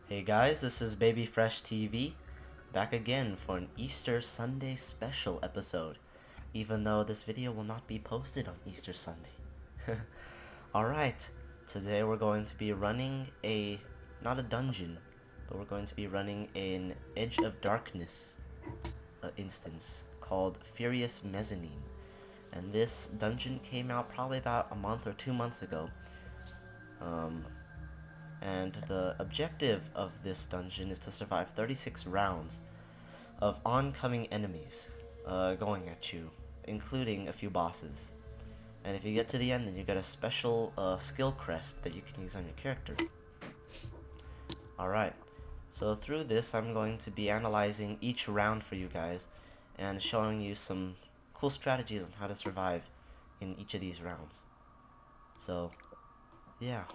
Hey guys, this is BabyFreshTV, back again for an Easter Sunday special episode, even though this video will not be posted on Easter Sunday. Alright, today we're going to be running not a dungeon, but we're going to be running an Edge of Darkness instance called Furious Mezzanine. And this dungeon came out probably about a month or 2 months ago. And the objective of this dungeon is to survive 36 rounds of oncoming enemies going at you, including a few bosses. And if you get to the end, then you get a special skill crest that you can use on your character. Alright, so through this I'm going to be analyzing each round for you guys and showing you some cool strategies on how to survive in each of these rounds. So, yeah.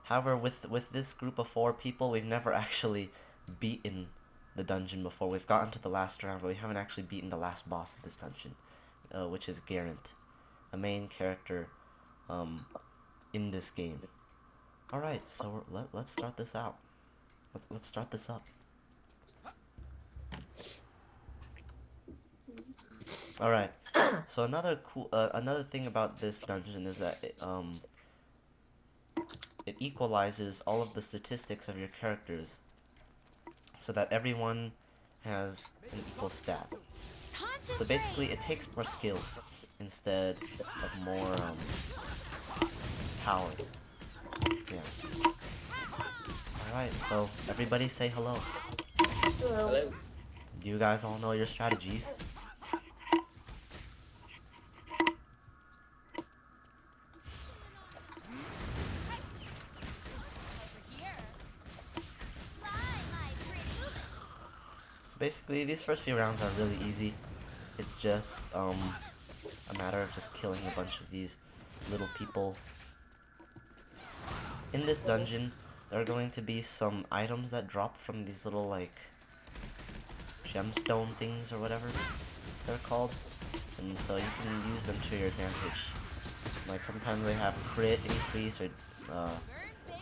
However, with this group of 4 people, we've never actually beaten the dungeon before. We've gotten to the last round, but we haven't actually beaten the last boss of this dungeon, which is Garant, a main character in this game. Alright, so let's start this out. Let's start this up. Alright, so another thing about this dungeon is that it equalizes all of the statistics of your characters so that everyone has an equal stat. So basically it takes more skill instead of more power. Yeah. Alright, so everybody say hello. Hello. Do you guys all know your strategies? So basically, these first few rounds are really easy. It's just a matter of just killing a bunch of these little people. In this dungeon, there are going to be some items that drop from these little, like, gemstone things or whatever they're called. And so you can use them to your advantage. Like, sometimes they have crit increase or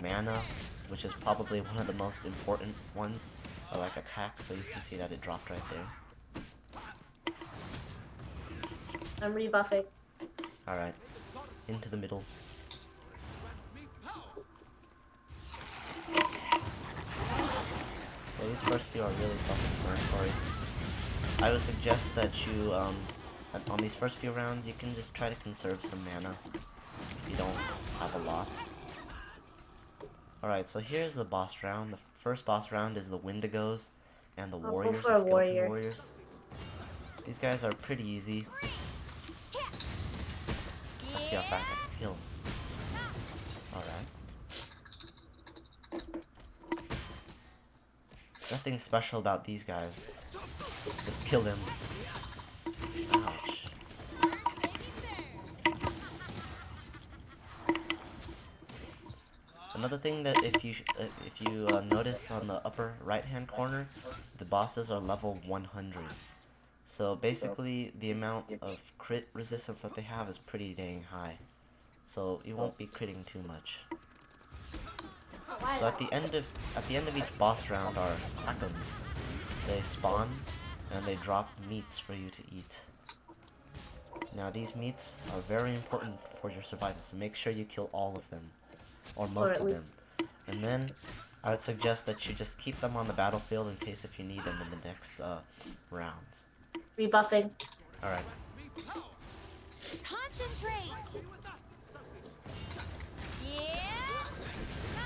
mana, which is probably one of the most important ones. Or like attack, so you can see that it dropped right there. I'm rebuffing. Alright, into the middle. So these first few are really self-explanatory. I would suggest that you, on these first few rounds, you can just try to conserve some mana if you don't have a lot. Alright, so here's the boss round. The first boss round is the Wendigos and the Warriors, the Skeleton Warriors. These guys are pretty easy. Let's see how fast I can kill them. Alright. Nothing special about these guys. Just kill them. Ouch. Another thing that if you notice on the upper right hand corner, the bosses are level 100. So basically the amount of crit resistance that they have is pretty dang high. So you won't be critting too much. So at the end of each boss round are Akums. They spawn and they drop meats for you to eat. Now these meats are very important for your survival, so make sure you kill all of them. Or most of them. And then I would suggest that you just keep them on the battlefield in case if you need them in the next rounds. Rebuffing. Alright. Concentrate. Yeah.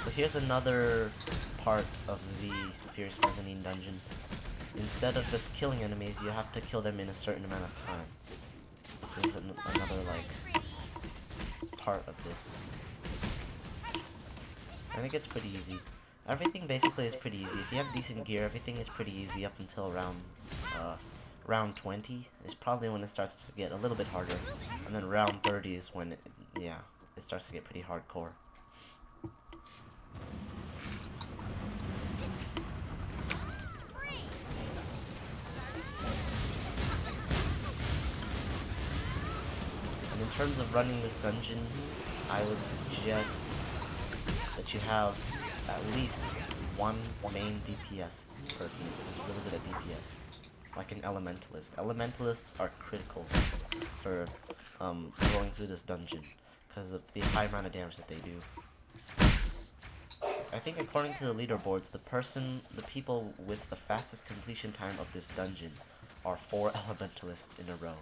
So here's another part of the Furious Mezzanine dungeon. Instead of just killing enemies, you have to kill them in a certain amount of time. This is another, like, part of this. I think it's pretty easy. Everything basically is pretty easy. If you have decent gear, everything is pretty easy up until round 20 is probably when it starts to get a little bit harder. And then round 30 is when it starts to get pretty hardcore. And in terms of running this dungeon, I would suggest that you have at least one main DPS person who's really good at DPS. Like an elementalist. Elementalists are critical for going through this dungeon because of the high amount of damage that they do. I think according to the leaderboards, the people with the fastest completion time of this dungeon are 4 elementalists in a row.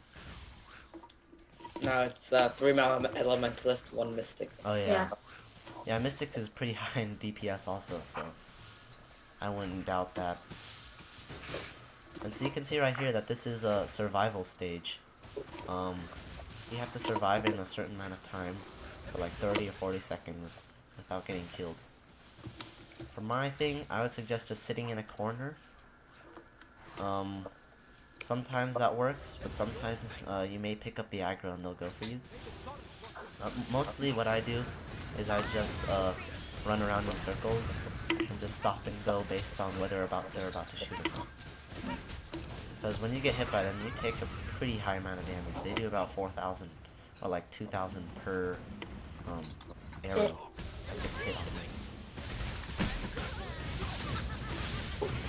No, it's 3 elementalist, 1 mystic. Oh yeah. Yeah. Yeah, Mystics is pretty high in DPS also, so I wouldn't doubt that. And so you can see right here that this is a survival stage. You have to survive in a certain amount of time for like 30 or 40 seconds without getting killed. For my thing, I would suggest just sitting in a corner. Sometimes that works, but sometimes you may pick up the aggro and they'll go for you. Mostly what I do is I just run around in circles and just stop and go based on whether they're about to shoot or not. Because when you get hit by them, you take a pretty high amount of damage. They do about 4,000 or like 2,000 per arrow that gets hit.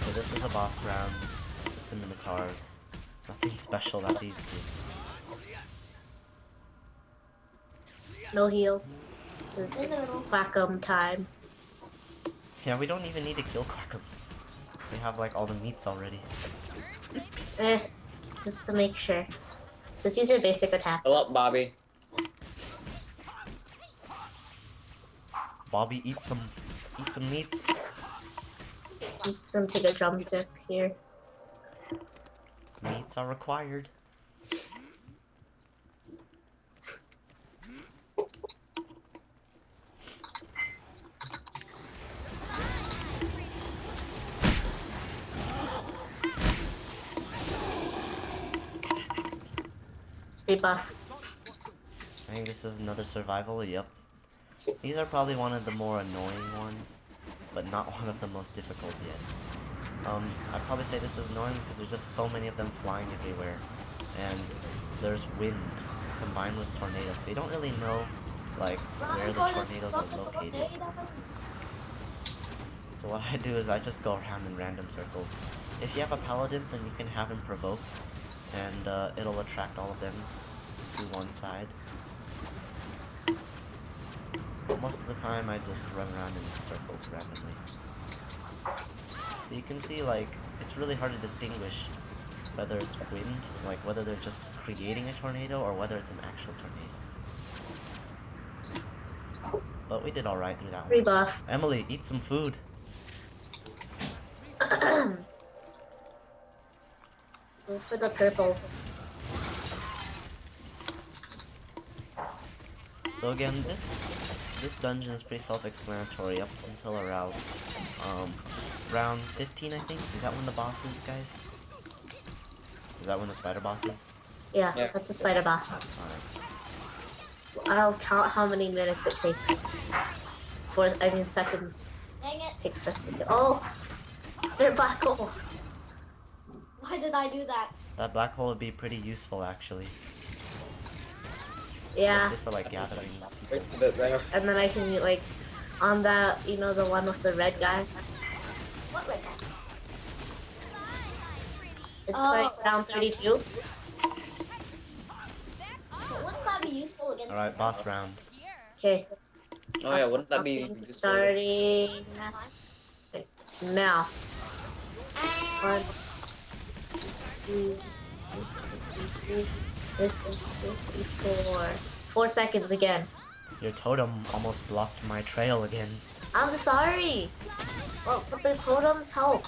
So this is a boss round. This is the Minotaurs. Nothing special about these two. No heals. It's Quackum time. Yeah, we don't even need to kill Quackums. We have like all the meats already. Just to make sure. Just use your basic attack. Hello, Bobby. Bobby, eat some meats. I'm just gonna take a drumstick here. Meats are required. Rebuff. I think this is another survival, yep. These are probably one of the more annoying ones, but not one of the most difficult yet. I'd probably say this is annoying because there's just so many of them flying everywhere, and there's wind combined with tornadoes, so you don't really know, like, where the tornadoes are located. So what I do is I just go around in random circles. If you have a paladin, then you can have him provoke, and it'll attract all of them to one side. But most of the time I just run around in circles randomly. So you can see, like, it's really hard to distinguish whether it's wind, like whether they're just creating a tornado or whether it's an actual tornado. But we did alright through that one. Rebuff. Emily, eat some food. Go for the purples. So again, this dungeon is pretty self-explanatory up until around round 15, I think. Is that when the boss is, guys? Is that when the spider boss is? Yeah, Yeah. that's a spider boss. Alright. I'll count how many minutes it takes. Seconds. Dang it. Takes for us to do. Oh! Is there a black hole? Why did I do that? That black hole would be pretty useful, actually. Yeah. Mostly for, like, gathering people. Wasted it there. And then I can, like, on that, you know, the one with the red guy. What red guy? It's Oh. like round 32. But wouldn't that be useful against? Alright, boss round. Okay. Oh yeah, wouldn't that be Clocking useful? starting now. 1, 2, 3. This is 54. 4 seconds again. Your totem almost blocked my trail again. I'm sorry. Well, but the totems help.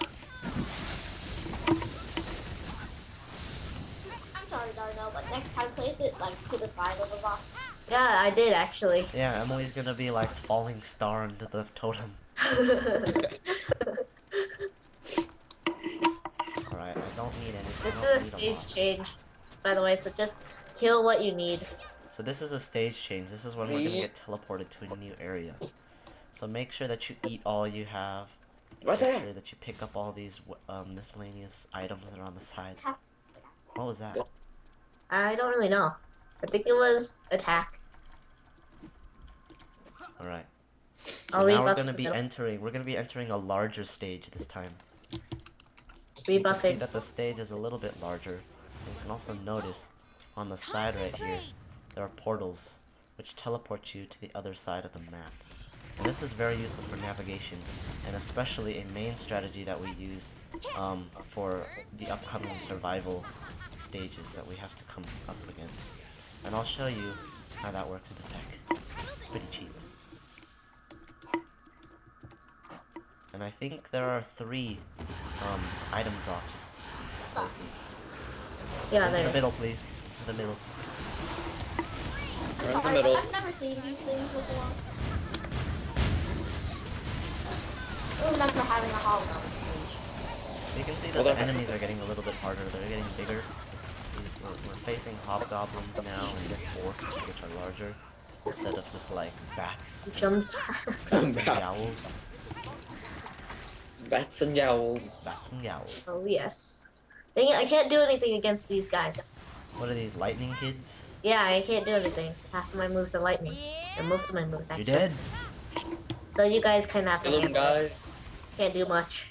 I'm sorry, Darnell, but next time place it like to the side of the box. Yeah, I did actually. Yeah, Emily's gonna be like falling star into the totem. Alright, I don't need anything. This I don't is a need stage change, by the way, so just kill what you need. So this is a stage change. This is when we're gonna get teleported to a new area. So make sure that you eat all you have. Right Make there. sure that you pick up all these miscellaneous items that are on the side. What was that? I don't really know. I think it was attack. Alright. So I'll now we're rebuff gonna the be middle. entering a larger stage this time. You can see Rebuffing. that the stage is a little bit larger. You can also notice on the side right here, there are portals which teleport you to the other side of the map. And this is very useful for navigation, and especially a main strategy that we use for the upcoming survival stages that we have to come up against. And I'll show you how that works in a sec. Pretty cheap. And I think there are 3 item drops places. Yeah, Into the there's. middle, please. To the middle. We're in the Sorry, middle. I've never seen these things before. I remember having a hologram stage. You can see that Well, the they're- enemies are getting a little bit harder. They're getting bigger. We're facing hobgoblins now and orcs, which are larger, instead of just like bats, Jumps. and Bats. yowls. Bats and yowls. Bats and yowls. Oh, yes. Dang it, I can't do anything against these guys. What are these, lightning kids? Yeah, I can't do anything. Half of my moves are lightning. Or most of my moves, You're actually. dead? So you guys kind of have to Kill them, handle it. guys. Can't do much.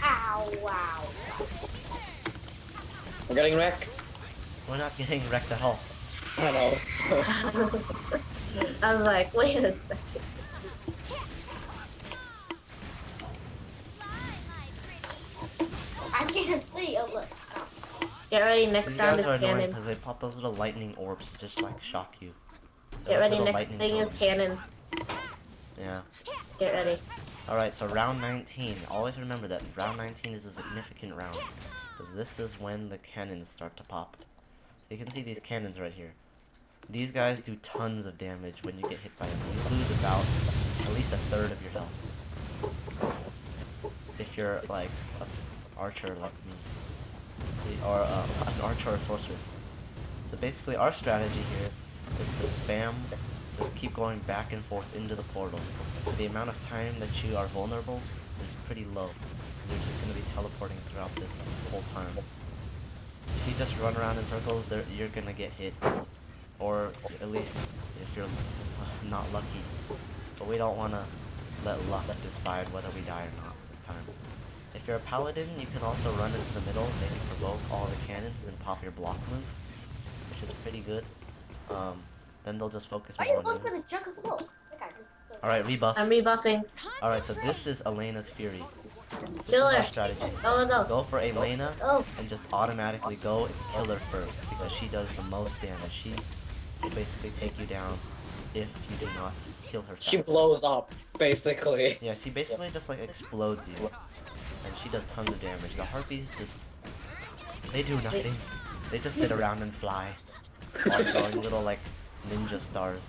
Ow, wow. We're getting wrecked. We're not getting wrecked at all. I know. I was like, wait a second. I can't see. Oh, look. Oh. Get ready, next These round guys is are annoying because cannons. they pop those little lightning orbs to just like shock you. They're Get like ready, little next lightning thing is zones. cannons. Yeah. Let's get ready. Alright, so round 19. Always remember that round 19 is a significant round, because this is when the cannons start to pop. So you can see these cannons right here. These guys do tons of damage when you get hit by them. You lose about at least a third of your health. If you're like an archer like me. See, or an archer or sorceress. So basically our strategy here is to spam, just keep going back and forth into the portal. So the amount of time that you are vulnerable is pretty low. You're just going to be teleporting throughout this whole time. If you just run around in circles, you're going to get hit. Or at least if you're not lucky. But we don't want to let luck decide whether we die or not this time. If you're a paladin, you can also run into the middle, maybe provoke all the cannons, and pop your block move, which is pretty good. Then they'll just focus Why more are on you going you. for the jug of milk? Okay, this is so Alright, rebuff. I'm rebuffing. Alright, so this is Elena's Fury. This Kill is our her. strategy. Go, go, go. Go for Elena, Oh, and just automatically go and kill her first, because she does the most damage. She will basically take you down if you do not kill her She fast. blows up, basically. Yeah, she basically just like explodes you, and she does tons of damage. The harpies just, they do nothing. They just sit around and fly, while throwing little like ninja stars.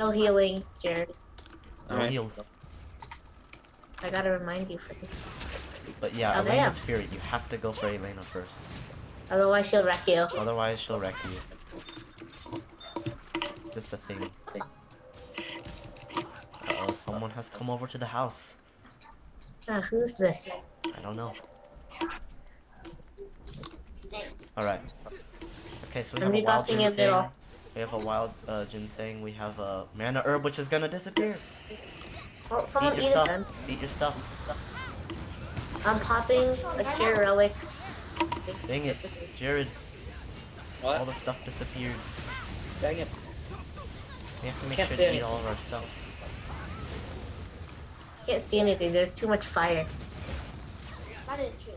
no healing, Jared. No Alright. heals. I gotta remind you for this. But yeah, Oh, Elena's damn. Fury, you have to go for Elena first. Otherwise, she'll wreck you. Otherwise, she'll wreck you. It's just a thing. Uh-oh, someone has come over to the house. Ah, who's this? I don't know. Alright. Okay, so we I'm have a wild rebuffing in ginseng. middle. We have a wild ginseng. We have a mana herb, which is gonna disappear. Well, someone Eat eat your it stuff. then. Eat your stuff. I'm popping a cure relic. Dang it, Jared. All What? the stuff disappeared. Dang it. We have to make Can't sure see to eat anything. all of our stuff. Can't see anything. There's too much fire. That is true.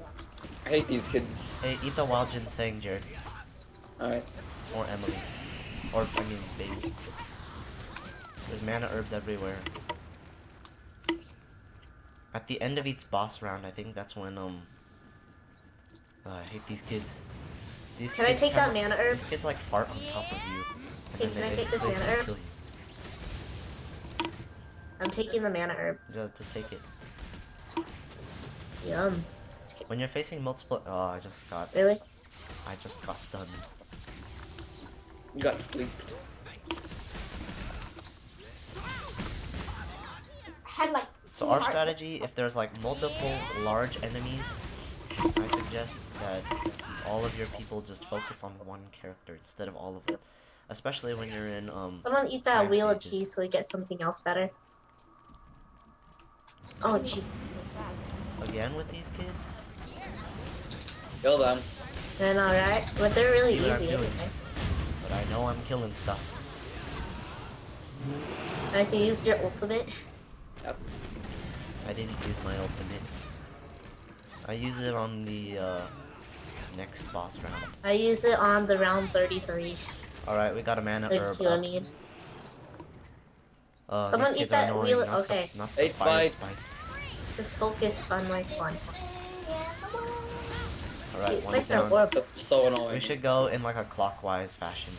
I hate these kids. Hey, eat the wild ginseng, Jared. Alright. Or Emily. Or, I mean, baby. There's mana herbs everywhere. At the end of each boss round, I think that's when, I hate these kids. These Can I kids take that kinda- mana herb? These kids, like, fart on top of you. And Hey, then can they I take this basically mana just herb? kill you. I'm taking the mana herb. Just take it. Yum. When you're facing multiple... Oh, I just got stunned. You got sleeped. I had like So two our hearts. strategy, if there's like multiple large enemies, I suggest suggest that all of your people just focus on one character instead of all of them. Especially when you're in, Someone eat that trying wheel of stages. cheese so we get something else better. Oh, jeez. Again with these kids? Kill them. I know, right? But they're really See what I'm easy doing. anyway. But I know I'm killing stuff. I see you used your ultimate. Yep. I didn't use my ultimate. I use it on the, next boss round. I use it on the round 33. Alright, we got a mana herb 32, I up. mean. These Someone eat kids that are annoying, wheel- not okay. the, not the 8 fire spikes. spikes. Just focus on like one. Alright, These one spikes are down. horrible. That's so annoying. We should go in like a clockwise fashion.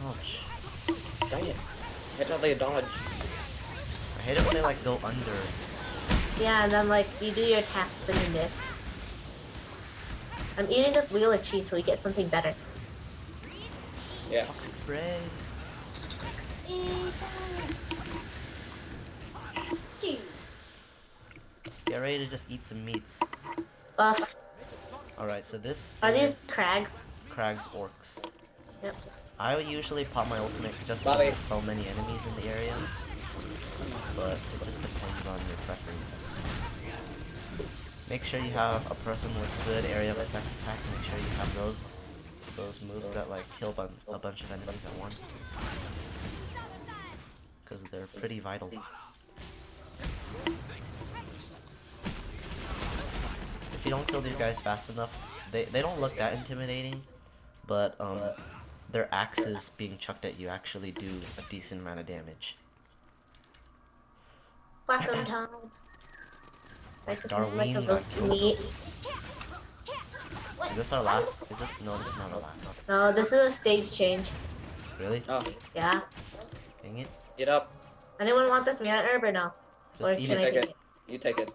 Ouch. Dang it. I thought they dodge. I hate it when they like go under. Yeah, and then like you do your attack, then you miss. I'm eating this wheel of cheese so we get something better. Yeah. Toxic spray. Get ready to just eat some meats. Buff. Alright, so this Are is these crags? Crag's Orcs. Yep. I would usually pop my ultimate just because Bobby. there's so many enemies in the area. But it just depends on your preference. Make sure you have a person with good area of effect attack. Make sure you have those moves that like kill a bunch of enemies at once. Because they're pretty vital. If you don't kill these guys fast enough, they don't look that intimidating, but their axes being chucked at you actually do a decent amount of damage. Fuck 'em, Tom. I just want like a Darlene got roast killed. meat. Is this our last? Is this? No, this is not our last. No, this is a stage change. Really? Oh, Yeah. Dang it. get up. Anyone want this mana herb or no? Just Or eat can it. I Take take it. it? You take it.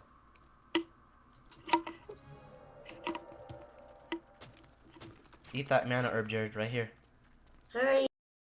Eat that mana herb, Jared, right here. Hurry!